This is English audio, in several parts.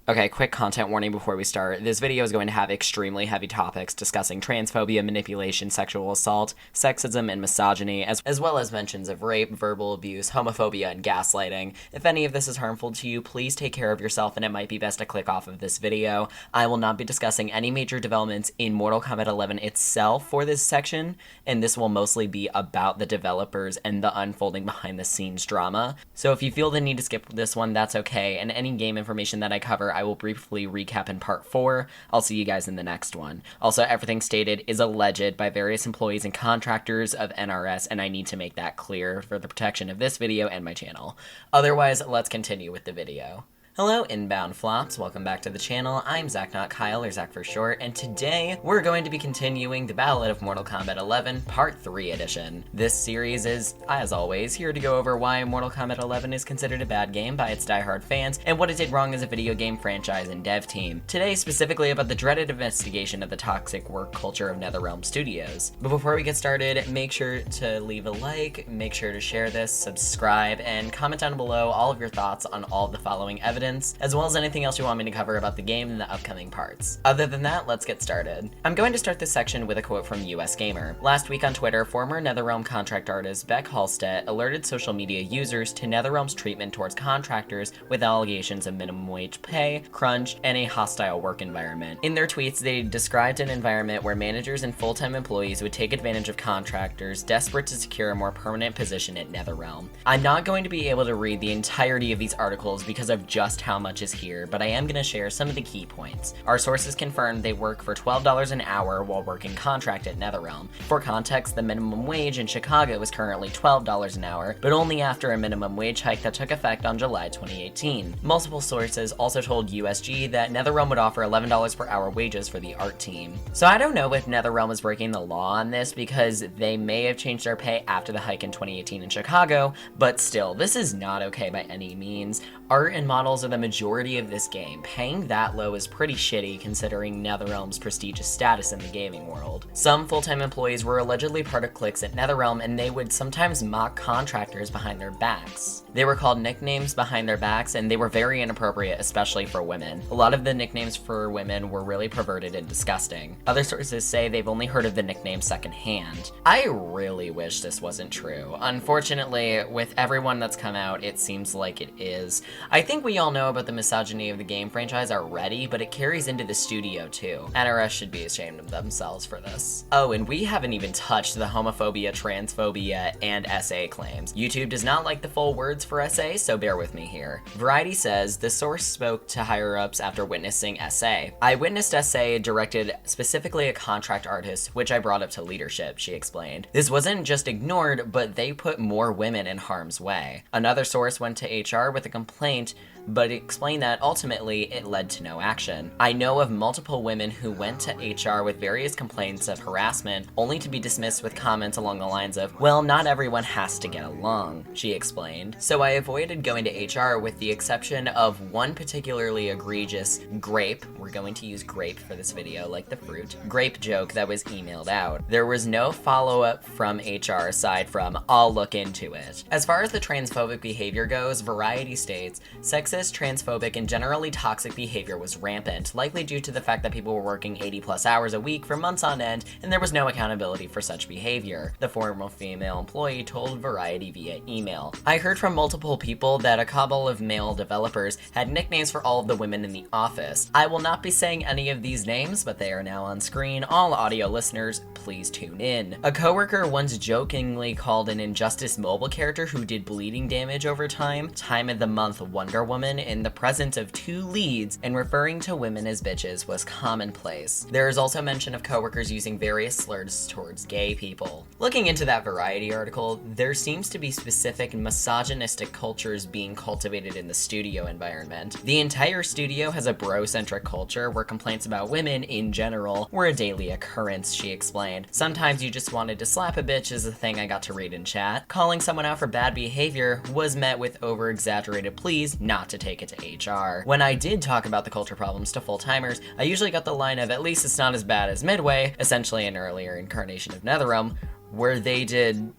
Okay, quick content warning before we start. This video is going to have extremely heavy topics discussing transphobia, manipulation, sexual assault, sexism, and misogyny, as well as mentions of rape, verbal abuse, homophobia, and gaslighting. If any of this is harmful to you, please take care of yourself and it might be best to click off of this video. I will not be discussing any major developments in Mortal Kombat 11 itself for this section, and this will mostly be about the developers and the unfolding behind the scenes drama. So if you feel the need to skip this one, that's okay, and any game information that I cover I will briefly recap in part 4. I'll see you guys in the next one. Also, everything stated is alleged by various employees and contractors of NRS, and I need to make that clear for the protection of this video and my channel. Otherwise, let's continue with the video. Hello, Inbound Flops. Welcome back to the channel. I'm Zach, not Kyle, or Zach for short, and today we're going to be continuing the Ballad of Mortal Kombat 11 Part 3 edition. This series is, as always, here to go over why Mortal Kombat 11 is considered a bad game by its diehard fans, and what it did wrong as a video game franchise and dev team. Today, specifically about the dreaded investigation of the toxic work culture of Netherrealm Studios. But before we get started, make sure to leave a like, make sure to share this, subscribe, and comment down below all of your thoughts on all of the following evidence, as well as anything else you want me to cover about the game in the upcoming parts. Other than that, let's get started. I'm going to start this section with a quote from US Gamer. Last week on Twitter, former Netherrealm contract artist Beck Halstead alerted social media users to Netherrealm's treatment towards contractors with allegations of minimum wage pay, crunch, and a hostile work environment. In their tweets, they described an environment where managers and full-time employees would take advantage of contractors desperate to secure a more permanent position at Netherrealm. I'm not going to be able to read the entirety of these articles because of just how much is here, but I am going to share some of the key points. Our sources confirmed they work for $12 an hour while working contract at Netherrealm. For context, the minimum wage in Chicago is currently $12 an hour, but only after a minimum wage hike that took effect on July 2018. Multiple sources also told USG that Netherrealm would offer $11 per hour wages for the art team. So I don't know if Netherrealm is breaking the law on this because they may have changed their pay after the hike in 2018 in Chicago, but still, this is not okay by any means. Art and models are the majority of this game. Paying that low is pretty shitty considering Netherrealm's prestigious status in the gaming world. Some full-time employees were allegedly part of cliques at Netherrealm, and they would sometimes mock contractors behind their backs. They were called nicknames behind their backs, and they were very inappropriate, especially for women. A lot of the nicknames for women were really perverted and disgusting. Other sources say they've only heard of the nickname secondhand. I really wish this wasn't true. Unfortunately, with everyone that's come out, it seems like it is. I think we all know about the misogyny of the game franchise already, but it carries into the studio too. NRS should be ashamed of themselves for this. Oh, and we haven't even touched the homophobia, transphobia, and SA claims. YouTube does not like the full words for SA, so bear with me here. Variety says, the source spoke to higher-ups after witnessing SA. I witnessed SA directed specifically a contract artist, which I brought up to leadership, she explained. This wasn't just ignored, but they put more women in harm's way. Another source went to HR with a complaint, but explained that ultimately it led to no action. I know of multiple women who went to HR with various complaints of harassment, only to be dismissed with comments along the lines of, well, not everyone has to get along, she explained. So I avoided going to HR with the exception of one particularly egregious grape, we're going to use grape for this video like the fruit, grape joke that was emailed out. There was no follow-up from HR aside from, I'll look into it. As far as the transphobic behavior goes, Variety states, sexist, transphobic, and generally toxic behavior was rampant, likely due to the fact that people were working 80+ hours a week for months on end, and there was no accountability for such behavior, the former female employee told Variety via email. I heard from multiple people that a cabal of male developers had nicknames for all of the women in the office. I will not be saying any of these names, but they are now on screen. All audio listeners, please tune in. A coworker once jokingly called an Injustice Mobile character who did bleeding damage over time of the month Wonder Woman in the presence of 2 leads, and referring to women as bitches was commonplace. There is also mention of coworkers using various slurs towards gay people. Looking into that Variety article, there seems to be specific misogynistic cultures being cultivated in the studio environment. The entire studio has a bro-centric culture where complaints about women in general were a daily occurrence, she explained. Sometimes you just wanted to slap a bitch is a thing I got to read in chat. Calling someone out for bad behavior was met with over-exaggerated pleas not to take it to HR. When I did talk about the culture problems to full-timers, I usually got the line of, at least it's not as bad as Midway, essentially an earlier incarnation of Netherrealm, where they did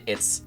it's ...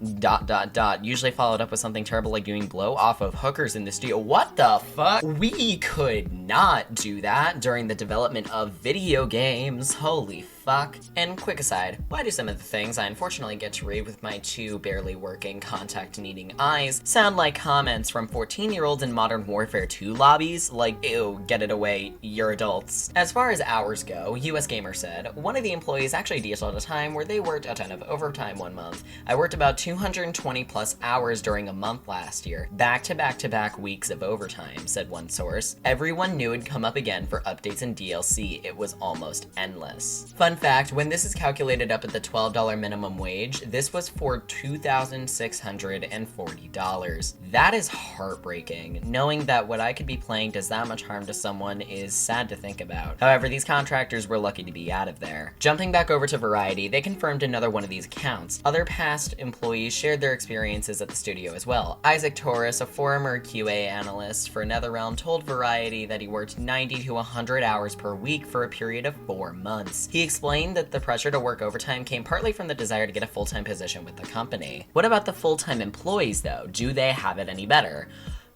usually followed up with something terrible like doing blow off of hookers in the studio. What the fuck? We could not do that during the development of video games. Holy fuck. And quick aside, why do some of the things I unfortunately get to read with my two barely working contact-needing eyes sound like comments from 14-year-olds in Modern Warfare 2 lobbies? Like, ew, get it away, you're adults. As far as hours go, US Gamer said, one of the employees actually detailed a time where they worked a ton of overtime one month. I worked about 220 plus hours during a month last year. Back to back to back weeks of overtime, said one source. Everyone knew it'd come up again for updates and DLC. It was almost endless. Fun fact, when this is calculated up at the $12 minimum wage, this was for $2,640. That is heartbreaking. Knowing that what I could be playing does that much harm to someone is sad to think about. However, these contractors were lucky to be out of there. Jumping back over to Variety, they confirmed another one of these accounts. Other past employees shared their experiences at the studio as well. Isaac Torres, a former QA analyst for Netherrealm, told Variety that he worked 90 to 100 hours per week for a period of 4 months. He explained that the pressure to work overtime came partly from the desire to get a full-time position with the company. What about the full-time employees though? Do they have it any better?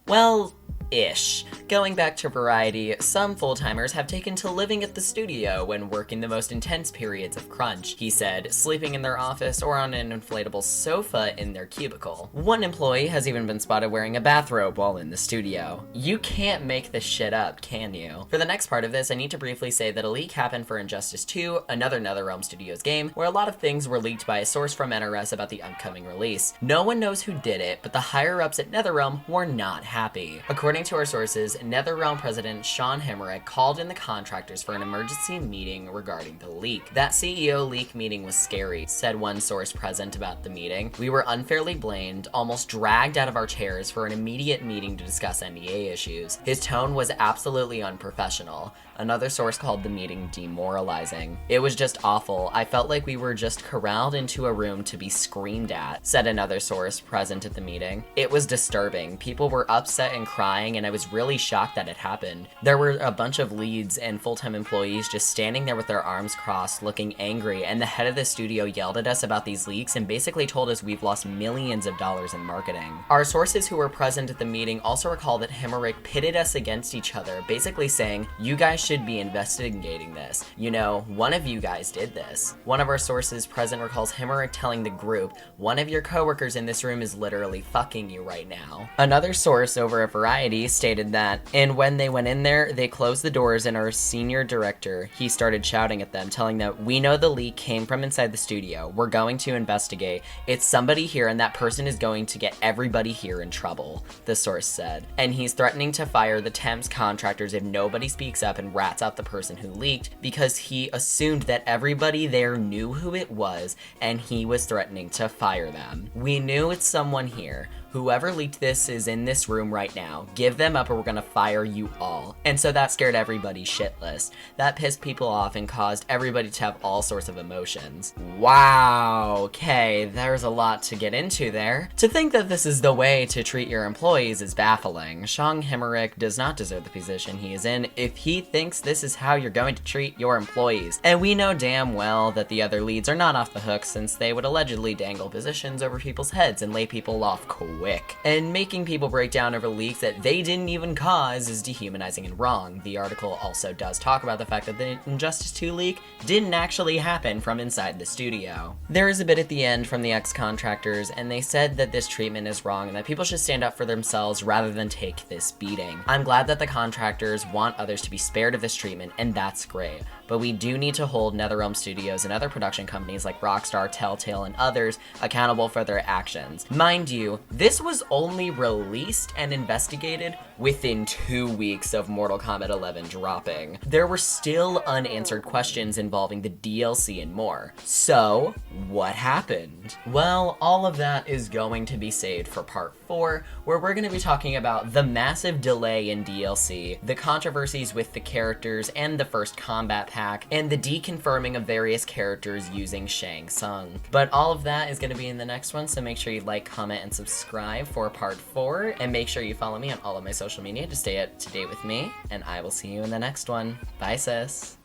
Well, ish. Going back to Variety, some full-timers have taken to living at the studio when working the most intense periods of crunch. He said, sleeping in their office or on an inflatable sofa in their cubicle. One employee has even been spotted wearing a bathrobe while in the studio. You can't make this shit up, can you? For the next part of this, I need to briefly say that a leak happened for Injustice 2, another Netherrealm Studios game, where a lot of things were leaked by a source from NRS about the upcoming release. No one knows who did it, but the higher-ups at Netherrealm were not happy. According to our sources, Netherrealm President Sean Hemmerich called in the contractors for an emergency meeting regarding the leak. That CEO leak meeting was scary, said one source present about the meeting. We were unfairly blamed, almost dragged out of our chairs for an immediate meeting to discuss NDA issues. His tone was absolutely unprofessional. Another source called the meeting demoralizing. It was just awful. I felt like we were just corralled into a room to be screamed at, said another source present at the meeting. It was disturbing. People were upset and crying, and I was really shocked that it happened. There were a bunch of leads and full-time employees just standing there with their arms crossed, looking angry, and the head of the studio yelled at us about these leaks and basically told us we've lost millions of dollars in marketing. Our sources who were present at the meeting also recall that Hemmerich pitted us against each other, basically saying, you guys should be investigating this. You know, one of you guys did this. One of our sources present recalls Hemmerich telling the group, one of your coworkers in this room is literally fucking you right now. Another source over at Variety stated that, and when they went in there, they closed the doors and our senior director, he started shouting at them, telling them, we know the leak came from inside the studio. We're going to investigate. It's somebody here and that person is going to get everybody here in trouble, the source said. And he's threatening to fire the temps contractors if nobody speaks up and rats out the person who leaked because he assumed that everybody there knew who it was and he was threatening to fire them. We knew it's someone here. Whoever leaked this is in this room right now. Give them up or we're gonna fire you all. And so that scared everybody shitless. That pissed people off and caused everybody to have all sorts of emotions. Wow, okay, there's a lot to get into there. To think that this is the way to treat your employees is baffling. Sean Hemmerich does not deserve the position he is in if he thinks this is how you're going to treat your employees. And we know damn well that the other leads are not off the hook since they would allegedly dangle positions over people's heads and lay people off quick. And making people break down over leaks that they didn't even cause is dehumanizing and wrong. The article also does talk about the fact that the Injustice 2 leak didn't actually happen from inside the studio. There is a bit at the end from the ex-contractors, and they said that this treatment is wrong and that people should stand up for themselves rather than take this beating. I'm glad that the contractors want others to be spared of this treatment, and that's great. But we do need to hold Netherrealm Studios and other production companies like Rockstar, Telltale, and others accountable for their actions. Mind you, this was only released and investigated within 2 weeks of Mortal Kombat 11 dropping. There were still unanswered questions involving the DLC and more. So, what happened? Well, all of that is going to be saved for part 4, where we're going to be talking about the massive delay in DLC, the controversies with the characters and the first Kombat pack, and the deconfirming of various characters using Shang Tsung. But all of that is going to be in the next one, so make sure you like, comment, and subscribe for part 4, and make sure you follow me on all of my social media to stay up to date with me, and I will see you in the next one. Bye, sis.